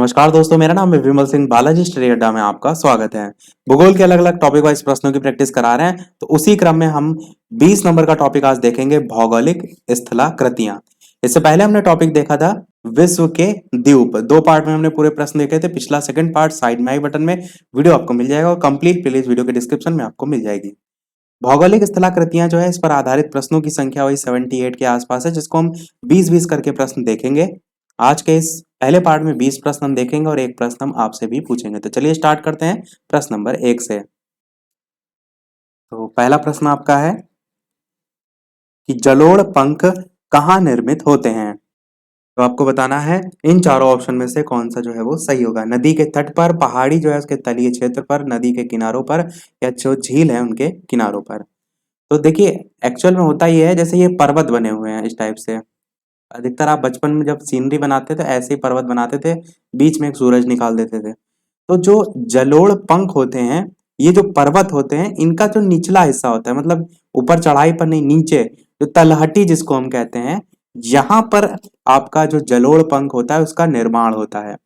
नमस्कार दोस्तों, मेरा नाम है विमल सिंह। बालाजी स्टडी अड्डा में आपका स्वागत है। भूगोल के अलग अलग टॉपिक वाइज प्रश्नों की प्रैक्टिस करा रहे हैं, तो उसी क्रम में हम 20 नंबर का टॉपिक आज देखेंगे, भौगोलिक स्थलाकृतियां। इससे पहले हमने टॉपिक देखा था विश्व के द्वीप। 2 पार्ट में हमने पूरे प्रश्न देखे थे। पिछला सेकंड पार्ट साइड में आई बटन में वीडियो आपको मिल जाएगा और कंप्लीट प्लेलिस्ट वीडियो के डिस्क्रिप्शन में आपको मिल जाएगी। भौगोलिक स्थलाकृतियां जो है, इस पर आधारित प्रश्नों की संख्या वही 78 के आसपास है, जिसको हम 20-20 करके प्रश्न देखेंगे। आज के इस पहले पार्ट में 20 प्रश्न हम देखेंगे और एक प्रश्न हम आपसे भी पूछेंगे। तो चलिए स्टार्ट करते हैं प्रश्न नंबर 1 से। तो पहला प्रश्न आपका है कि जलोढ़ पंख कहाँ निर्मित होते हैं। तो आपको बताना है इन चारों ऑप्शन में से कौन सा जो है वो सही होगा। नदी के तट पर, पहाड़ी जो है उसके तलीय क्षेत्र पर, नदी के किनारों पर, या जो झील है उनके किनारों पर। तो देखिए, एक्चुअल में होता ये है, जैसे ये पर्वत बने हुए हैं इस टाइप से। अधिकतर आप बचपन में जब सीनरी बनाते थे ऐसे ही पर्वत बनाते थे, बीच में एक सूरज निकाल देते थे। तो जो जलोढ़ पंख होते हैं, ये जो पर्वत होते हैं, इनका जो निचला हिस्सा होता है, मतलब ऊपर चढ़ाई पर नहीं, नीचे जो तलहटी जिसको हम कहते हैं, यहाँ पर आपका जो जलोढ़ पंख होता है उसका निर्माण होता है।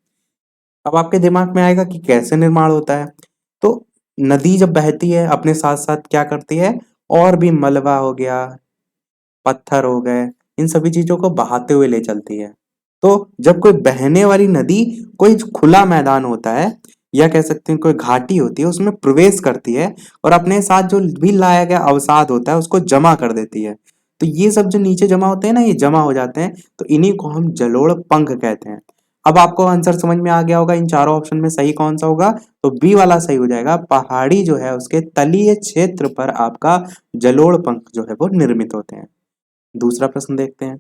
अब आपके दिमाग में आएगा कि कैसे निर्माण होता है। तो नदी जब बहती है अपने साथ साथ क्या करती है, और भी मलबा हो गया, पत्थर हो गए, इन सभी चीजों को बहाते हुए ले चलती है। तो जब कोई बहने वाली नदी कोई खुला मैदान होता है, या कह सकते हैं कोई घाटी होती है, उसमें प्रवेश करती है और अपने साथ जो भी लाया गया अवसाद होता है उसको जमा कर देती है। तो ये सब जो नीचे जमा होते हैं ना, ये जमा हो जाते हैं, तो इन्हीं को हम जलोढ़ पंख कहते हैं। अब आपको आंसर समझ में आ गया होगा इन चारों ऑप्शन में सही कौन सा होगा। तो बी वाला सही हो जाएगा। पहाड़ी जो है उसके तलीय क्षेत्र पर आपका जलोढ़ पंख जो है वो निर्मित होते हैं। दूसरा प्रश्न देखते हैं।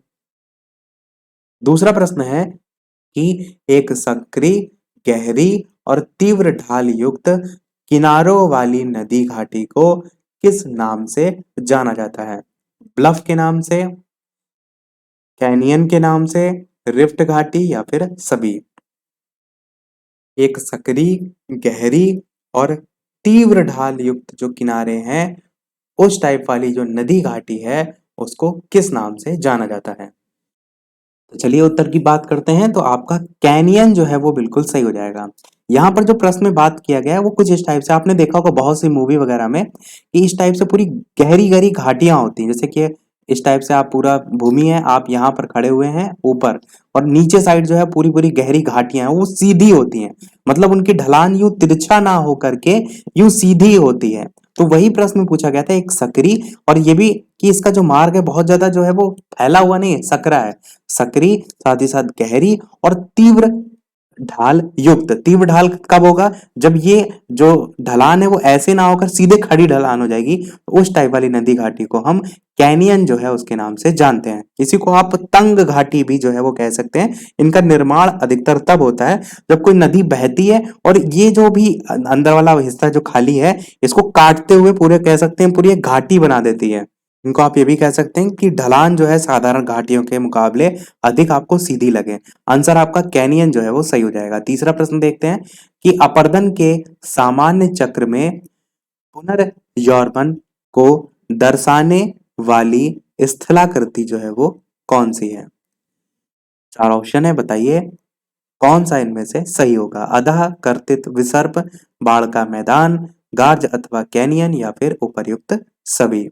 दूसरा प्रश्न है कि एक संकरी, गहरी और तीव्र ढाल युक्त किनारों वाली नदी घाटी को किस नाम से जाना जाता है। ब्लफ के नाम से, कैनियन के नाम से, रिफ्ट घाटी, या फिर सभी। एक सकरी, गहरी और तीव्र ढाल युक्त जो किनारे हैं, उस टाइप वाली जो नदी घाटी है उसको किस नाम से जाना जाता है। तो चलिए उत्तर की बात करते हैं। तो आपका कैनियन जो है वो बिल्कुल सही हो जाएगा। यहाँ पर जो प्रश्न में बात किया गया है वो कुछ इस टाइप से, आपने देखा होगा बहुत सी मूवी वगैरह में कि इस टाइप से पूरी गहरी गहरी घाटियां होती हैं। जैसे कि इस टाइप से आप पूरा भूमि है, आप यहाँ पर खड़े हुए हैं ऊपर, और नीचे साइड जो है पूरी पूरी गहरी घाटियां हैं, वो सीधी होती हैं। मतलब उनकी ढलान यूं तिरछा ना हो करके यूं सीधी होती है। तो वही प्रश्न पूछा गया था, एक सकरी, और ये भी कि इसका जो मार्ग है बहुत ज्यादा जो है वो फैला हुआ नहीं है, सकरा है। सकरी, साथ ही साथ गहरी और तीव्र ढाल युक्त। तीव्र ढाल कब होगा, जब ये जो ढलान है वो ऐसे ना होकर सीधे खड़ी ढलान हो जाएगी। तो उस टाइप वाली नदी घाटी को हम कैनियन जो है उसके नाम से जानते हैं। इसी को आप तंग घाटी भी जो है वो कह सकते हैं। इनका निर्माण अधिकतर तब होता है जब कोई नदी बहती है और ये जो भी अंदर वाला हिस्सा जो खाली है, इसको काटते हुए पूरे कह सकते हैं पूरी एक घाटी बना देती है। इनको आप ये भी कह सकते हैं कि ढलान जो है साधारण घाटियों के मुकाबले अधिक आपको सीधी लगे। आंसर आपका कैनियन जो है वो सही हो जाएगा। तीसरा प्रश्न देखते हैं कि अपरदन के सामान्य चक्र में पुनर्यौर्मन को दर्शाने वाली स्थलाकृति जो है वो कौन सी है। 4 ऑप्शन है, बताइए कौन सा इनमें से सही होगा। अधः, कर्तित, विसर्प, बाढ़ का मैदान, गार्ज अथवा कैनियन, या फिर उपर्युक्त सभी।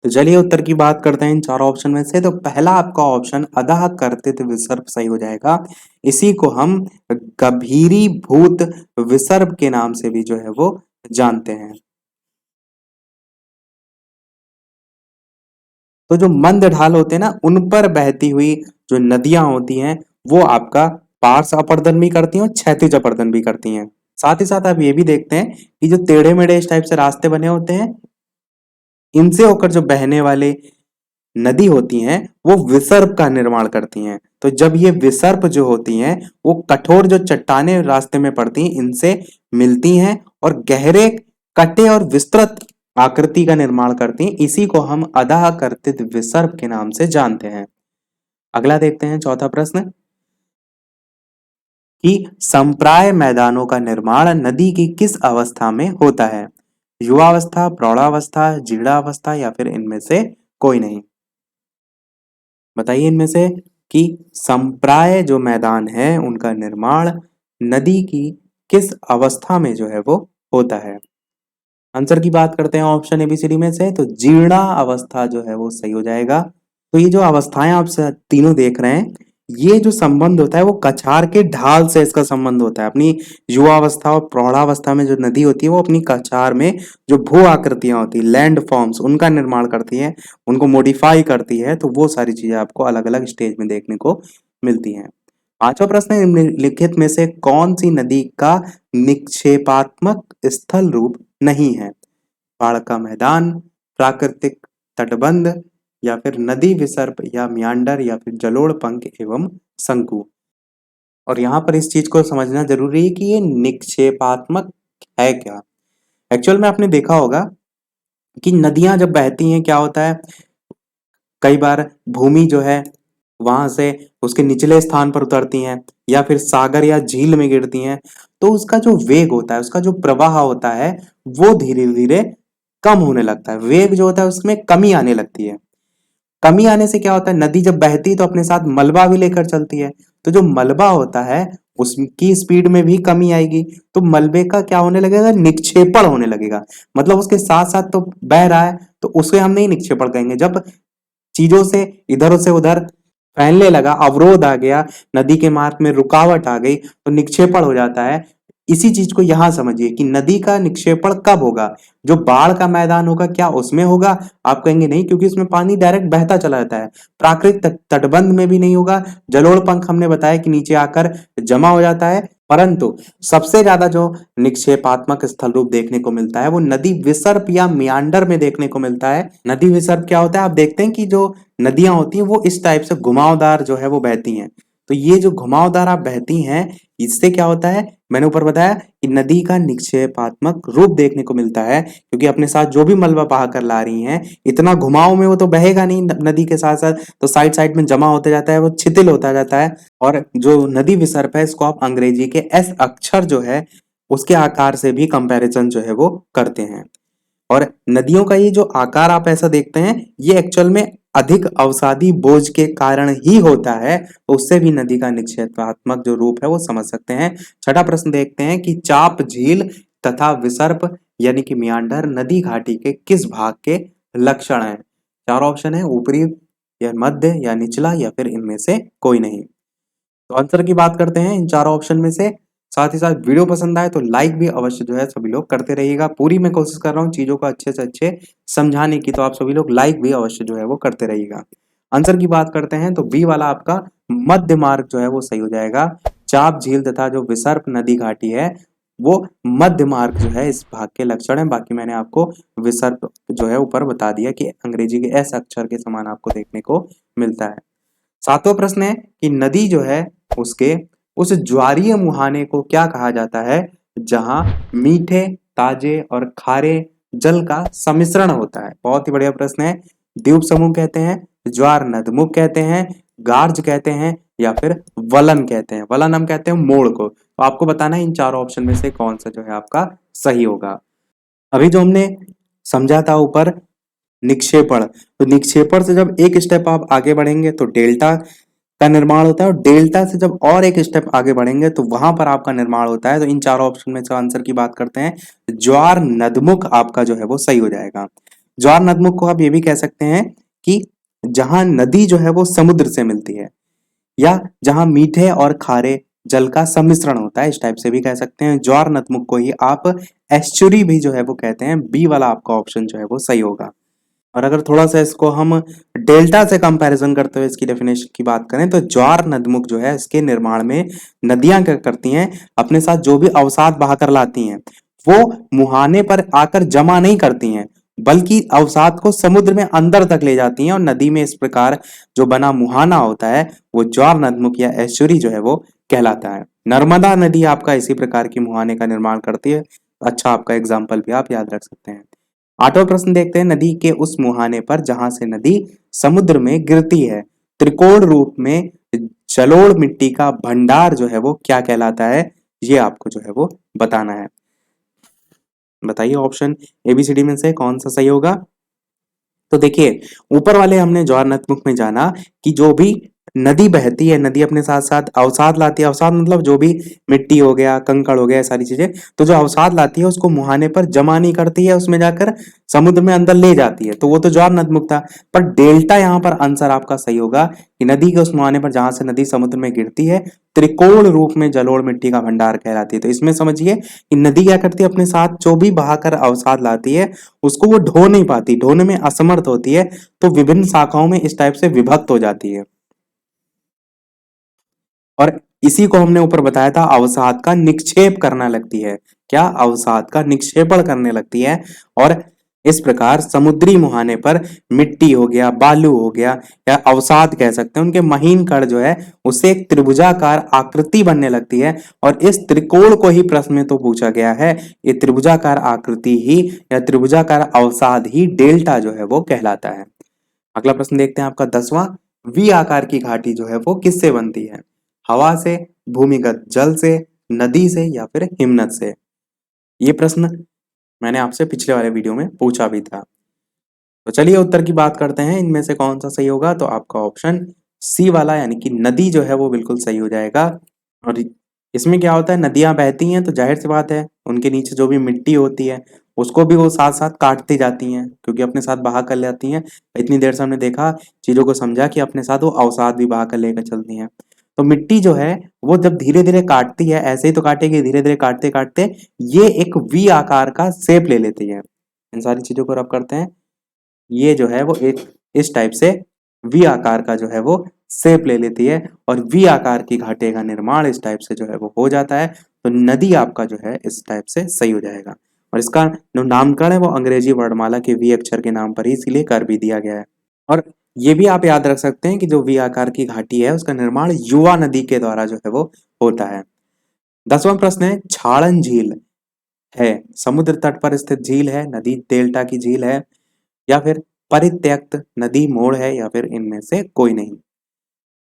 तो चलिए उत्तर की बात करते हैं इन चारों ऑप्शन में से। तो पहला आपका ऑप्शन अधः कर्तित विसर्प सही हो जाएगा। इसी को हम गंभीरी भूत विसर्प के नाम से भी जो है वो जानते हैं। तो जो मंद ढाल होते हैं ना, उन पर बहती हुई जो नदियां होती हैं, वो आपका पार्श्व अपरदन भी करती हैं और क्षैतिज अपरदन भी करती हैं। साथ ही साथ आप ये भी देखते हैं कि जो टेढ़े मेढ़े इस टाइप से रास्ते बने होते हैं, इनसे होकर जो बहने वाले नदी होती हैं वो विसर्प का निर्माण करती हैं। तो जब ये विसर्प जो होती हैं वो कठोर जो चट्टानें रास्ते में पड़ती हैं, इनसे मिलती हैं और गहरे कटे और विस्तृत आकृति का निर्माण करती हैं। इसी को हम अधः कर्तित विसर्प के नाम से जानते हैं। अगला देखते हैं, चौथा प्रश्न कि संप्राय मैदानों का निर्माण नदी की किस अवस्था में होता है। युवावस्था, प्रौढ़ावस्था, जीर्णावस्था, या फिर इनमें से कोई नहीं। बताइए इनमें से कि संप्राय जो मैदान है उनका निर्माण नदी की किस अवस्था में जो है वो होता है। आंसर की बात करते हैं ऑप्शन एबीसीडी में से, तो जीर्णा अवस्था जो है वो सही हो जाएगा। तो ये जो अवस्थाएं आप तीनों देख रहे हैं, ये जो संबंध होता है वो कछार के ढाल से इसका संबंध होता है। अपनी युवावस्था और प्रौढ़ावस्था में जो नदी होती है वो अपनी कछार में जो भू आकृतियां होती है, लैंड फॉर्म्स, उनका निर्माण करती है, उनको मॉडिफाई करती है। तो वो सारी चीजें आपको अलग अलग स्टेज में देखने को मिलती हैं। पांचवा प्रश्न है, निम्नलिखित में से कौन सी नदी का निक्षेपात्मक स्थल रूप नहीं है। बाढ़ का मैदान, प्राकृतिक तटबंध, या फिर नदी विसर्प या म्यांडर, या फिर जलोढ़ पंख एवं शंकु। और यहाँ पर इस चीज को समझना जरूरी है कि ये निक्षेपात्मक है क्या। एक्चुअल में आपने देखा होगा कि नदियां जब बहती हैं क्या होता है, कई बार भूमि जो है वहां से उसके निचले स्थान पर उतरती हैं या फिर सागर या झील में गिरती हैं, तो उसका जो वेग होता है, उसका जो प्रवाह होता है, वो धीरे धीरे कम होने लगता है। वेग जो होता है उसमें कमी आने लगती है। कमी आने से क्या होता है, नदी जब बहती है तो अपने साथ मलबा भी लेकर चलती है। तो जो मलबा होता है उसकी स्पीड में भी कमी आएगी, तो मलबे का क्या होने लगेगा, निक्षेपण होने लगेगा। मतलब उसके साथ साथ तो बह रहा है, तो उसे हम नहीं निक्षेपण कहेंगे। जब चीजों से इधर से उधर फैलने लगा, अवरोध आ गया, नदी के मार्ग में रुकावट आ गई, तो निक्षेपण हो जाता है। इसी चीज को यहां समझिए कि नदी का निक्षेपण कब होगा, जो बाढ़ का मैदान होगा क्या उसमें होगा। आप कहेंगे नहीं, क्योंकि उसमें पानी डायरेक्ट बहता चला जाता है। प्राकृतिक तटबंध में भी नहीं होगा। जलोढ़ पंख हमने बताया कि नीचे आकर जमा हो जाता है। परंतु सबसे ज्यादा जो निक्षेपात्मक स्थल रूप देखने को मिलता है वो नदी विसर्प या मियांडर में देखने को मिलता है। नदी विसर्प क्या होता है, आप देखते हैं कि जो नदियां होती हैं वो इस टाइप से घुमावदार जो है वो बहती हैं। तो ये जो घुमावदार आप बहती हैं, इससे क्या होता है, मैंने ऊपर बताया कि नदी का निक्षेपात्मक रूप देखने को मिलता है, क्योंकि अपने साथ जो भी मलबा बहा कर ला रही हैं, इतना घुमाव में वो तो बहेगा नहीं नदी के साथ साथ, तो साइड साइड में जमा होते जाता है, वो छितिल होता जाता है। और जो नदी विसर्प है इसको आप अंग्रेजी के एस अक्षर जो है उसके आकार से भी कंपैरिजन जो है वो करते हैं। और नदियों का ये जो आकार आप ऐसा देखते हैं, ये एक्चुअल में अधिक अवसादी बोझ के कारण ही होता है, तो उससे भी नदी का निक्षेपात्मक जो रूप है वो समझ सकते हैं। छठा प्रश्न देखते हैं कि चाप झील तथा विसर्प यानी कि मियांडर नदी घाटी के किस भाग के लक्षण हैं। चार ऑप्शन है, ऊपरी या मध्य या निचला या फिर इनमें से कोई नहीं। तो आंसर की बात करते हैं इन चारों ऑप्शन में से। साथ ही साथ वीडियो पसंद आए तो लाइक भी अवश्य जो है सभी लोग करते रहिएगा। पूरी मैं कोशिश कर रहा हूँ चीजों को अच्छे से अच्छे समझाने की, तो आप सभी लोग लाइक भी अवश्य जो है वो करते रहिएगा। आंसर की बात करते हैं तो बी वाला आपका मध्य मार्ग जो है वो सही हो जाएगा। चाप झील तथा जो विसर्प नदी घाटी है वो मध्य मार्ग जो है इस भाग के लक्षण है। बाकी मैंने आपको विसर्प जो है ऊपर बता दिया कि अंग्रेजी के एस अक्षर के समान आपको देखने को मिलता है। सातवां प्रश्न है कि नदी जो है उसके उस ज्वारीय मुहाने को क्या कहा जाता है जहां मीठे, ताजे और खारे जल का सम्मिश्रण होता है। बहुत ही बढ़िया प्रश्न है। द्वीप समूह कहते हैं, ज्वार नदमुख कहते हैं, गार्ज कहते हैं, या फिर वलन कहते हैं। वलन हम कहते हैं मोड़ को। तो आपको बताना है इन चारों ऑप्शन में से कौन सा जो है आपका सही होगा। अभी जो हमने समझा था ऊपर निक्षेपण, तो निक्षेपण से जब एक स्टेप आप आगे बढ़ेंगे तो डेल्टा का निर्माण होता है, और डेल्टा से जब और एक स्टेप आगे बढ़ेंगे तो वहां पर आपका निर्माण होता है। तो इन चारों ऑप्शन में से आंसर की बात करते हैं, ज्वार नदमुख आपका जो है वो सही हो जाएगा। ज्वार नदमुख को आप ये भी कह सकते हैं कि जहां नदी जो है वो समुद्र से मिलती है, या जहां मीठे और खारे जल का सम्मिश्रण होता है, इस टाइप से भी कह सकते हैं। ज्वार नदमुख को ही आप एस्चुरी भी जो है वो कहते हैं। बी वाला आपका ऑप्शन जो है वो सही होगा। और अगर थोड़ा सा इसको हम डेल्टा से कंपैरिजन करते हुए इसकी डेफिनेशन की बात करें, तो ज्वार नदमुख जो है इसके निर्माण में नदियां क्या करती हैं, अपने साथ जो भी अवसाद बहाकर लाती हैं वो मुहाने पर आकर जमा नहीं करती हैं, बल्कि अवसाद को समुद्र में अंदर तक ले जाती हैं, और नदी में इस प्रकार जो बना मुहाना होता है वो ज्वार नदमुख या एस्चुरी जो है वो कहलाता है। नर्मदा नदी आपका इसी प्रकार की मुहाने का निर्माण करती है। अच्छा, आपका एग्जाम्पल भी आप याद रख सकते हैं। आठवां प्रश्न देखते हैं, नदी के उस मुहाने पर जहां से नदी समुद्र में गिरती है, त्रिकोण रूप में जलोढ़ मिट्टी का भंडार जो है वो क्या कहलाता है, ये आपको जो है वो बताना है। बताइए ऑप्शन एबीसीडी में से कौन सा सही होगा। तो देखिए, ऊपर वाले हमने ज्वार नदमुख में जाना कि जो भी नदी बहती है, नदी अपने साथ साथ अवसाद लाती है। अवसाद मतलब जो भी मिट्टी हो गया, कंकड़ हो गया, सारी चीजें, तो जो अवसाद लाती है उसको मुहाने पर जमा नहीं करती है, उसमें जाकर समुद्र में अंदर ले जाती है, तो वो तो ज्वार नदमुख था। पर डेल्टा यहाँ पर आंसर आपका सही होगा कि नदी के उस मुहाने पर जहां से नदी समुद्र में गिरती है, त्रिकोण रूप में जलोढ़ मिट्टी का भंडार कहलाती है। तो इसमें समझिए कि नदी क्या करती है, अपने साथ जो भी बहाकर अवसाद लाती है उसको वो ढो नहीं पाती, ढोने में असमर्थ होती है, तो विभिन्न शाखाओं में इस टाइप से विभक्त हो जाती है। और इसी को हमने ऊपर बताया था, अवसाद का निक्षेप करना लगती है। क्या? अवसाद का निक्षेपण करने लगती है। और इस प्रकार समुद्री मुहाने पर मिट्टी हो गया, बालू हो गया, या अवसाद कह सकते हैं, उनके महीन कण जो है उससे एक त्रिभुजाकार आकृति बनने लगती है। और इस त्रिकोण को ही प्रश्न में तो पूछा गया है, ये त्रिभुजाकार आकृति ही या त्रिभुजाकार अवसाद ही डेल्टा जो है वो कहलाता है। अगला प्रश्न देखते हैं आपका 10वां। वी आकार की घाटी जो है वो किससे बनती है? हवा से, भूमिगत जल से, नदी से, या फिर हिमनद से? ये प्रश्न मैंने आपसे पिछले वाले वीडियो में पूछा भी था। तो चलिए उत्तर की बात करते हैं, इनमें से कौन सा सही होगा। तो आपका ऑप्शन सी वाला यानी कि नदी जो है वो बिल्कुल सही हो जाएगा। और इसमें क्या होता है, नदियां बहती हैं तो जाहिर सी बात है उनके नीचे जो भी मिट्टी होती है उसको भी वो साथ साथ काटती जाती हैं, क्योंकि अपने साथ बहा कर लेती हैं। इतनी देर से हमने देखा, चीजों को समझा कि अपने साथ वो अवसाद भी बहा कर लेकर चलती हैं। तो मिट्टी जो है वो जब धीरे धीरे काटती है, ऐसे ही तो काटेगी, धीरे धीरे काटते काटते ये एक वी आकार का शेप ले लेती है। इन सारी चीजों को रब करते हैं, ये जो है वो एक इस टाइप से वी आकार का जो है वो शेप ले लेती है, और वी आकार की घाटी का निर्माण इस टाइप से जो है वो हो जाता है। तो नदी आपका जो है इस टाइप से सही हो जाएगा। और इसका जो नामकरण है वो अंग्रेजी वर्णमाला के वी अक्षर के नाम पर ही इसीलिए कर भी दिया गया है। और ये भी आप याद रख सकते हैं कि जो वी आकार की घाटी है उसका निर्माण युवा नदी के द्वारा जो है वो होता है। 10वां प्रश्न है, छाड़न झील है समुद्र तट पर स्थित झील है, नदी डेल्टा की झील है, या फिर परित्यक्त नदी मोड़ है, या फिर इनमें से कोई नहीं?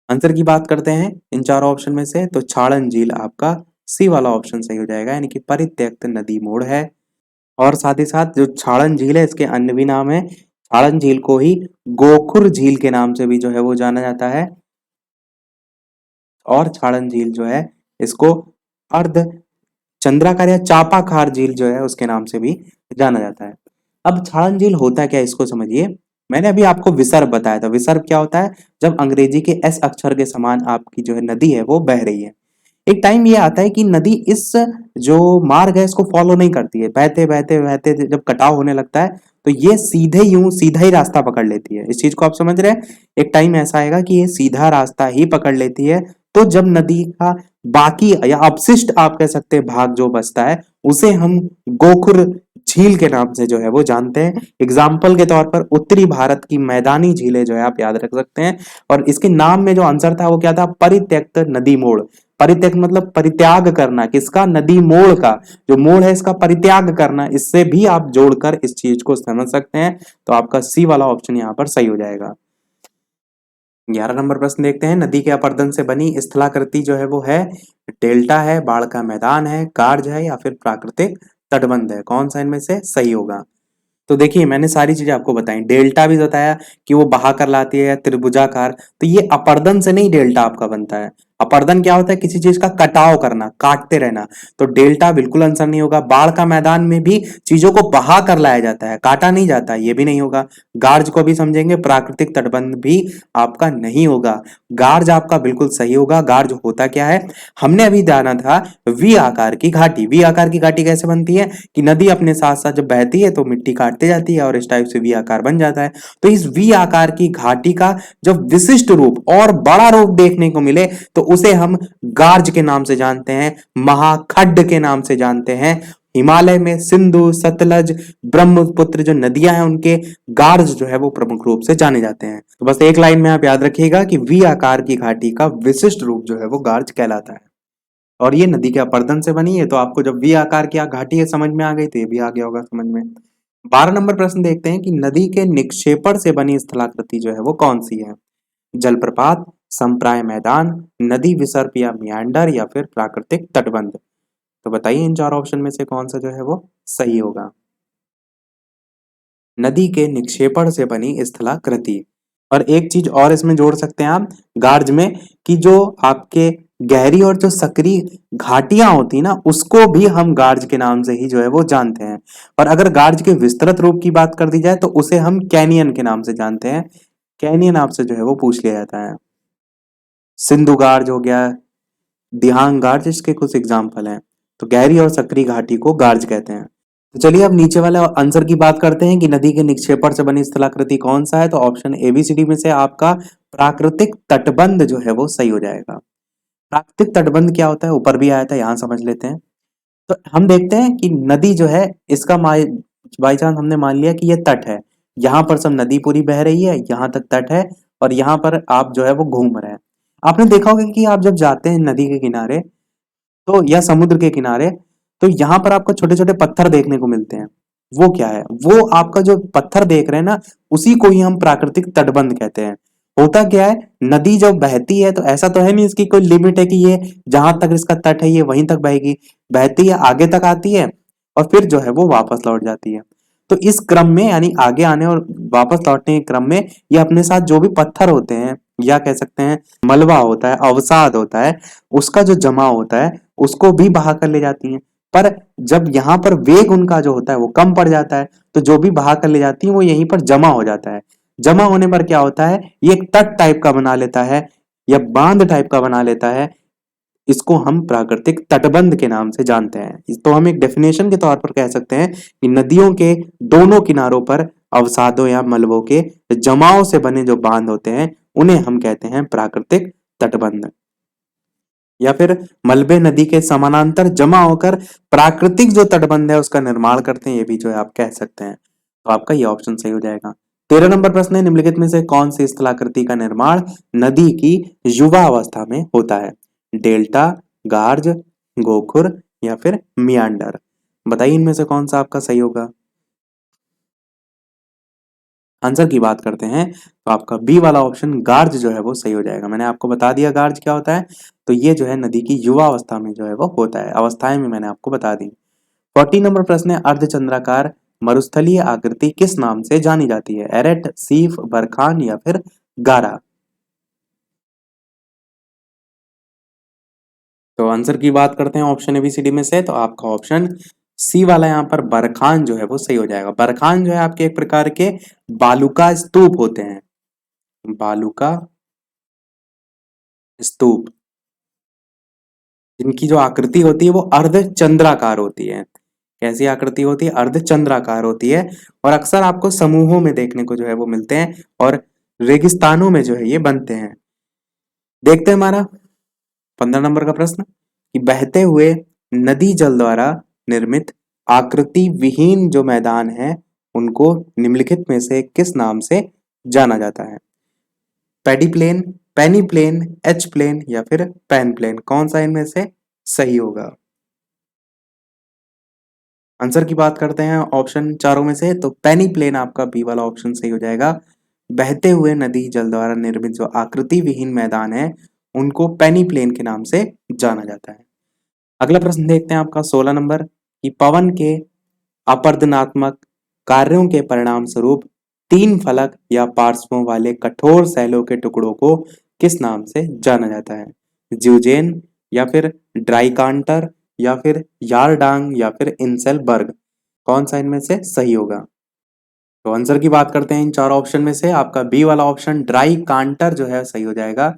आंसर की बात करते हैं इन चारों ऑप्शन में से, तो छाड़न झील आपका सी वाला ऑप्शन सही हो जाएगा, यानी कि परित्यक्त नदी मोड़ है। और साथ ही साथ जो छाड़न झील है इसके अन्य भी नाम है। छाड़न झील को ही गोखुर झील के नाम से भी जो है वो जाना जाता है। और छाड़न झील जो है इसको अर्ध चंद्राकार या चापाखार झील जो है उसके नाम से भी जाना जाता है। अब छाड़न झील होता क्या है इसको समझिए। मैंने अभी आपको विसर्ग बताया था। विसर्ग क्या होता है? जब अंग्रेजी के एस अक्षर के समान आपकी जो है नदी है वो बह रही है। एक टाइम ये आता है कि नदी इस जो मार्ग है इसको फॉलो नहीं करती है, बहते बहते बहते जब कटाव होने लगता है तो ये सीधे यूं सीधा ही रास्ता पकड़ लेती है। इस चीज को आप समझ रहे हैं? एक टाइम ऐसा आएगा कि ये सीधा रास्ता ही पकड़ लेती है। तो जब नदी का बाकी या अपशिष्ट आप कह सकते हैं भाग जो बचता है उसे हम गोखुर झील के नाम से जो है वो जानते हैं। एग्जाम्पल के तौर पर उत्तरी भारत की मैदानी झीलें जो है आप याद रख सकते हैं। और इसके नाम में जो आंसर था वो क्या था? परित्यक्त नदी मोड़। परित्यक्त मतलब परित्याग करना, किसका? नदी मोड़ का। जो मोड़ है इसका परित्याग करना, इससे भी आप जोड़कर इस चीज को समझ सकते हैं। तो आपका सी वाला ऑप्शन यहाँ पर सही हो जाएगा। 11 नंबर प्रश्न देखते हैं, नदी के अपरदन से बनी स्थलाकृति जो है वो है डेल्टा है, बाढ़ का मैदान है, कार्ज है, या फिर प्राकृतिक तटबंध है? कौन सा इनमें से सही होगा? तो देखिए मैंने सारी चीजें आपको बताई, डेल्टा भी बताया कि वो बहा कर लाती है त्रिभुजाकार, तो ये अपर्दन से नहीं डेल्टा आपका बनता है। अपर्दन क्या होता है? किसी चीज का कटाव करना, काटते रहना। तो डेल्टा बिल्कुल आंसर नहीं होगा। बाढ़ का मैदान में भी चीजों को बहा कर लाया जाता है, काटा नहीं जाता, ये भी नहीं होगा। गार्ज को भी समझेंगे, प्राकृतिक तटबंध भी आपका नहीं होगा। गार्ज आपका बिल्कुल सही होगा। गार्ज होता क्या है? हमने अभी जाना था वी आकार की घाटी। वी आकार की घाटी कैसे बनती है कि नदी अपने साथ साथ जब बहती है तो मिट्टी काटते जाती है और इस टाइप से वी आकार बन जाता है। तो इस वी आकार की घाटी का जब विशिष्ट रूप और बड़ा रूप देखने को मिले तो उसे हम गार्ज के नाम से जानते हैं, महाखड्ड के नाम से जानते हैं। हिमालय में सिंधु, सतलज, ब्रह्मपुत्र जो नदियां हैं उनके गार्ज जो है वो प्रमुख रूप से जाने जाते हैं। तो बस एक लाइन में आप याद रखिएगा कि वी आकार की घाटी का विशिष्ट रूप जो है वो गार्ज कहलाता है। और ये नदी के अपरदन से बनी है, तो आपको जब वी आकार की घाटी है समझ में आ गई तो ये भी आ गया होगा समझ में। 12 नंबर प्रश्न देखते हैं कि नदी के निक्षेपण से बनी स्थलाकृति जो है वो कौन सी है? जलप्रपात, संप्राय मैदान, नदी विसर्प या मियांडर, या फिर प्राकृतिक तटबंध? तो बताइए इन चार ऑप्शन में से कौन सा जो है वो सही होगा। नदी के निक्षेपण से बनी स्थलाकृति, और एक चीज और इसमें जोड़ सकते हैं आप गार्ज में, कि जो आपके गहरी और जो सकरी घाटियां होती ना, उसको भी हम गार्ज के नाम से ही जो है वो जानते हैं। और अगर गार्ज के विस्तृत रूप की बात कर दी जाए तो उसे हम कैनियन के नाम से जानते हैं। कैनियन आपसे जो है वो पूछ लिया जाता है। सिंधु गार्ज हो गया, दिहांग गार्ज, इसके कुछ एग्जाम्पल हैं। तो गहरी और सकरी घाटी को गार्ज कहते हैं। तो चलिए अब नीचे वाले आंसर की बात करते हैं कि नदी के निक्षेपण से बनी स्थलाकृति कौन सा है। तो ऑप्शन एबीसीडी में से आपका प्राकृतिक तटबंध जो है वो सही हो जाएगा। प्राकृतिक तटबंध क्या होता है, ऊपर भी आया था, यहां समझ लेते हैं। तो हम देखते हैं कि नदी जो है, इसका बाई चांस हमने मान लिया कि ये तट है, यहाँ पर सब नदी पूरी बह रही है, यहाँ तक तट है, और यहाँ पर आप जो है वो घूम रहे हैं। आपने देखा होगा कि आप जब जाते हैं नदी के किनारे तो, या समुद्र के किनारे, तो यहाँ पर आपको छोटे छोटे पत्थर देखने को मिलते हैं। वो क्या है, वो आपका जो पत्थर देख रहे हैं ना, उसी को ही हम प्राकृतिक तटबंध कहते हैं। होता क्या है, नदी जब बहती है तो ऐसा तो है नहीं इसकी कोई लिमिट है कि ये जहां तक इसका तट है ये वहीं तक बहेगी। बहती है, आगे तक आती है, और फिर जो है वो वापस लौट जाती है। तो इस क्रम में, यानी आगे आने और वापस लौटने के क्रम में, ये अपने साथ जो भी पत्थर होते हैं, या कह सकते हैं मलबा होता है, अवसाद होता है, उसका जो जमा होता है, उसको भी बहा कर ले जाती हैं। पर जब यहाँ पर वेग उनका जो होता है वो कम पड़ जाता है, तो जो भी बहा कर ले जाती है वो यहीं पर जमा हो जाता है। जमा होने पर क्या होता है, ये एक तट टाइप का बना लेता है, या बांध टाइप का बना लेता है। इसको हम प्राकृतिक तटबंध के नाम से जानते हैं। तो हम एक डेफिनेशन के तौर पर कह सकते हैं कि नदियों के दोनों किनारों पर अवसादों या मलबों के जमाव से बने जो बांध होते हैं, उन्हें हम कहते हैं प्राकृतिक तटबंध। या फिर मलबे नदी के समानांतर जमा होकर प्राकृतिक जो तटबंध है उसका निर्माण करते हैं, ये भी जो है आप कह सकते हैं। तो आपका ये ऑप्शन सही हो जाएगा। 13 नंबर प्रश्न है, निम्नलिखित में से कौन सी स्थलाकृति का निर्माण नदी की युवा अवस्था में होता है। डेल्टा, गार्ज, गोखुर, या फिर मियांडर। बताइए इनमें से कौन सा आपका सही होगा। आंसर की बात करते हैं तो आपका बी वाला ऑप्शन गार्ज जो है वो सही हो जाएगा। मैंने आपको बता दिया गार्ज क्या होता है। तो ये जो है नदी की युवा अवस्था में जो है वो होता है, अवस्थाएं में मैंने आपको बता दी। 14 नंबर प्रश्न है, अर्धचंद्राकार मरुस्थलीय आकृति किस नाम से जानी जाती है। एरेट, सीफ, बरखान, या फिर गारा। तो आंसर की बात करते हैं ऑप्शन एबीसीडी में से, तो आपका ऑप्शन सी वाला यहाँ पर बरखान जो है वो सही हो जाएगा। बरखान जो है आपके एक प्रकार के बालुका स्तूप होते हैं। बालुका स्तूप, जिनकी जो आकृति होती है वो अर्धचंद्राकार होती है। कैसी आकृति होती है, अर्धचंद्राकार होती है, और अक्सर आपको समूहों में देखने को जो है वो मिलते हैं, और रेगिस्तानों में जो है ये बनते हैं। देखते हैं हमारा 15 नंबर का प्रश्न, कि बहते हुए नदी जल द्वारा निर्मित आकृति विहीन जो मैदान है उनको निम्नलिखित में से किस नाम से जाना जाता है। पेडी प्लेन, पेनी प्लेन, एच प्लेन, या फिर पेन प्लेन। कौन सा इनमें से सही होगा। आंसर की बात करते हैं ऑप्शन चारों में से, तो पेनी प्लेन आपका बी वाला ऑप्शन सही हो जाएगा। बहते हुए नदी जल द्वारा निर्मित जो आकृति विहीन मैदान है उनको पेनी प्लेन के नाम से जाना जाता है। अगला प्रश्न देखते हैं आपका 16 नंबर, कि पवन के अपरदनात्मक कार्यों के परिणाम स्वरूप तीन फलक या पार्श्वों वाले कठोर सैलों के टुकड़ों को किस नाम से जाना जाता है। ज्यूजेन, या फिर ड्राइकांटर, या फिर यारडांग, या फिर इंसेलबर्ग। कौन सा इनमें से सही होगा। तो आंसर की बात करते हैं इन चार ऑप्शन में से, आपका बी वाला ऑप्शन ड्राई कांटर जो है सही हो जाएगा।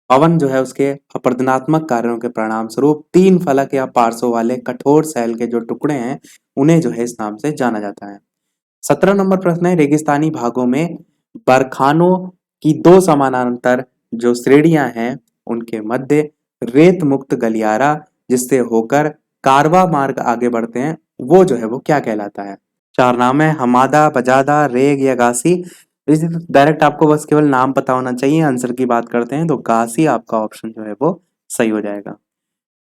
पवन जो है उसके अपरदनात्मक कार्यों के परिणाम स्वरूप तीन फलक या पार्श्व वाले कठोर सैल के जो टुकड़े हैं उन्हें जो है इस नाम से जाना जाता है। 17 नंबर प्रश्न है, रेगिस्तानी भागों में बरखानों की दो समानांतर जो श्रेणियां हैं उनके मध्य रेत मुक्त गलियारा जिससे होकर कारवा मार्ग आगे बढ़ते हैं, वो जो है वो क्या कहलाता है। चार नाम है, हमादा, बजादा, रेग, या गासी। डायरेक्ट आपको बस केवल नाम पता होना चाहिए। आंसर की बात करते हैं तो गासी आपका ऑप्शन जो है वो सही हो जाएगा।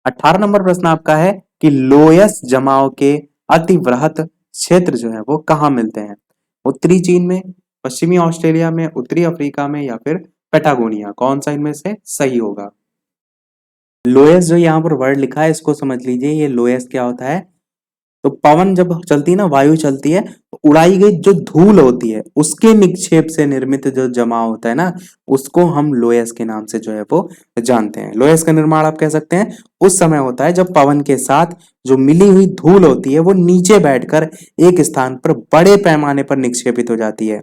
18 नंबर प्रश्न आपका है कि लोयस जमाव के अतिवृहत क्षेत्र जो है वो कहाँ मिलते हैं। उत्तरी चीन में, पश्चिमी ऑस्ट्रेलिया में, उत्तरी अफ्रीका में, या फिर पेटागोनिया। कौन सा इनमें से सही होगा। लोयस जो यहाँ पर वर्ड लिखा है इसको समझ लीजिए, ये लोयस क्या होता है। तो पवन जब चलती है ना, वायु चलती है, तो उड़ाई गई जो धूल होती है उसके निक्षेप से निर्मित जो जमाव होता है ना, उसको हम लोयस के नाम से जो है वो जानते हैं। लोयस का निर्माण आप कह सकते हैं उस समय होता है जब पवन के साथ जो मिली हुई धूल होती है वो नीचे बैठकर एक स्थान पर बड़े पैमाने पर निक्षेपित हो जाती है।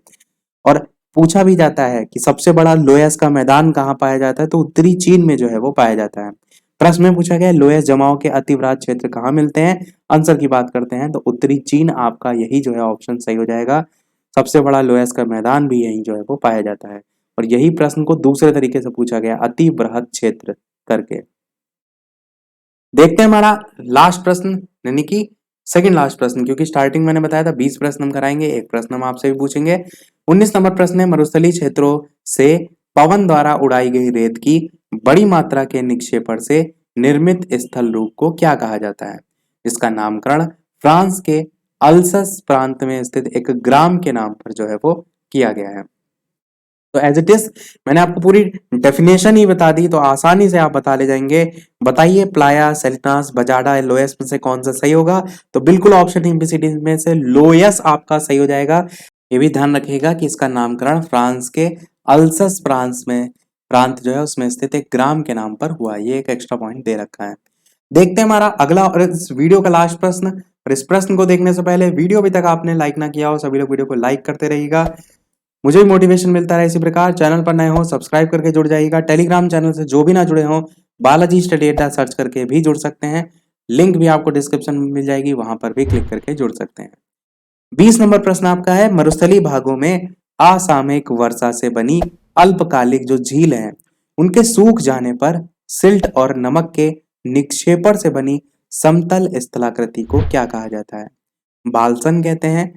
और पूछा भी जाता है कि सबसे बड़ा लोयस का मैदान कहाँ पाया जाता है, तो उत्तरी चीन में जो है वो पाया जाता है। प्रश्न में पूछा गया लोयस जमाव के अतिव्रात क्षेत्र कहाँ मिलते हैं, आंसर की बात करते हैं तो उत्तरी चीन आपका यही जो है ऑप्शन सही हो जाएगा। सबसे बड़ा लोयस का मैदान भी यही जो है वो पाया जाता है। और यही प्रश्न को दूसरे तरीके से पूछा गया अति बृहत क्षेत्र करके। देखते हैं हमारा लास्ट प्रश्न, यानी कि सेकंड लास्ट प्रश्न, क्योंकि स्टार्टिंग मैंने बताया था 20 प्रश्न हम कराएंगे, एक प्रश्न हम आपसे भी पूछेंगे। 19 नंबर प्रश्न है मरुस्थलीय क्षेत्रों से पवन द्वारा उड़ाई गई रेत की बड़ी मात्रा के निक्षेपण से निर्मित स्थल रूप को क्या कहा जाता है। इसका नामकरण फ्रांस के अल्सस प्रांत में स्थित एक ग्राम के नाम पर जो है वो किया गया है। तो एज इट इज मैंने आपको पूरी डेफिनेशन ही बता दी, तो आसानी से आप बता ले जाएंगे। बताइए प्लाया, सेलिनास, बजाडा, लोयस में से कौन सा सही होगा। तो बिल्कुल ऑप्शन एबीसीडी में से लोयस आपका सही हो जाएगा। ये भी ध्यान रखिएगा कि इसका नामकरण फ्रांस के अल्सस प्रांत जो है उसमें स्थित एक ग्राम के नाम पर हुआ। ये एक एक्स्ट्रा पॉइंट दे रखा है। देखते हैं हमारा अगला और इस वीडियो का लास्ट प्रश्न। और इस प्रश्न को देखने से पहले वीडियो अभी तक आपने लाइक ना किया हो, सभी लोग वीडियो को लाइक करते रहिएगा, मुझे भी मोटिवेशन मिलता रहे। इसी प्रकार चैनल पर नए हो सब्सक्राइब करके जुड़ जाइएगा। टेलीग्राम चैनल से जो भी ना जुड़े हो बालाजी स्टडी अड्डा सर्च करके भी जुड़ सकते हैं, लिंक भी आपको डिस्क्रिप्शन में मिल जाएगी, वहां पर भी क्लिक करके जुड़ सकते हैं। 20 नंबर प्रश्न आपका है मरुस्थलीय भागों में असामयिक वर्षा से बनी अल्पकालिक जो झील है उनके सूख जाने पर सिल्ट और नमक के निक्षेपण से बनी समतल स्थलाकृति को क्या कहा जाता है। बाल्सन कहते हैं,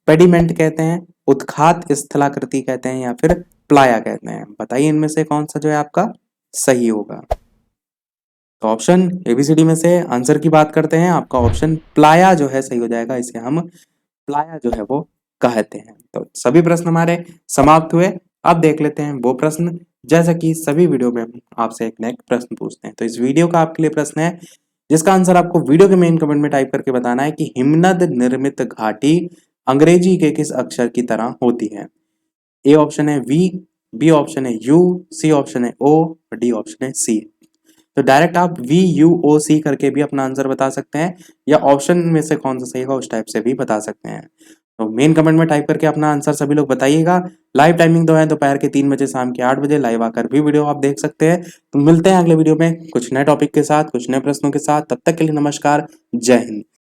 पेडिमेंट कहते हैं, उत्खात स्थलाकृति कहते हैं, या फिर प्लाया कहते हैं। बताइए इनमें से कौन सा जो है आपका सही होगा। तो ऑप्शन एबीसीडी में से आंसर की बात करते हैं, आपका ऑप्शन प्लाया जो है सही हो जाएगा। इसे हम प्लाया जो है वो कहते हैं। तो सभी प्रश्न हमारे समाप्त हुए। अब देख लेते हैं वो प्रश्न, जैसा कि सभी वीडियो में हम आपसे एक नेक्स्ट प्रश्न पूछते हैं। तो इस वीडियो का आपके लिए प्रश्न है जिसका आंसर आपको वीडियो के मेन कमेंट में टाइप करके बताना है कि हिमनद निर्मित घाटी अंग्रेजी के किस अक्षर की तरह होती है। ए ऑप्शन है वी, बी ऑप्शन है यू, सी ऑप्शन है ओ और डी ऑप्शन है सी। तो डायरेक्ट आप वी यू ओ सी करके भी अपना आंसर बता सकते हैं, या ऑप्शन में से कौन सा सही होगा उस टाइप से भी बता सकते हैं। तो मेन कमेंट में टाइप करके अपना आंसर सभी लोग बताइएगा। लाइव टाइमिंग तो है दोपहर के 3 बजे, शाम के 8 बजे लाइव आकर भी वीडियो आप देख सकते हैं। तो मिलते हैं अगले वीडियो में कुछ नए टॉपिक के साथ, कुछ नए प्रश्नों के साथ। तब तक के लिए नमस्कार, जय हिंद।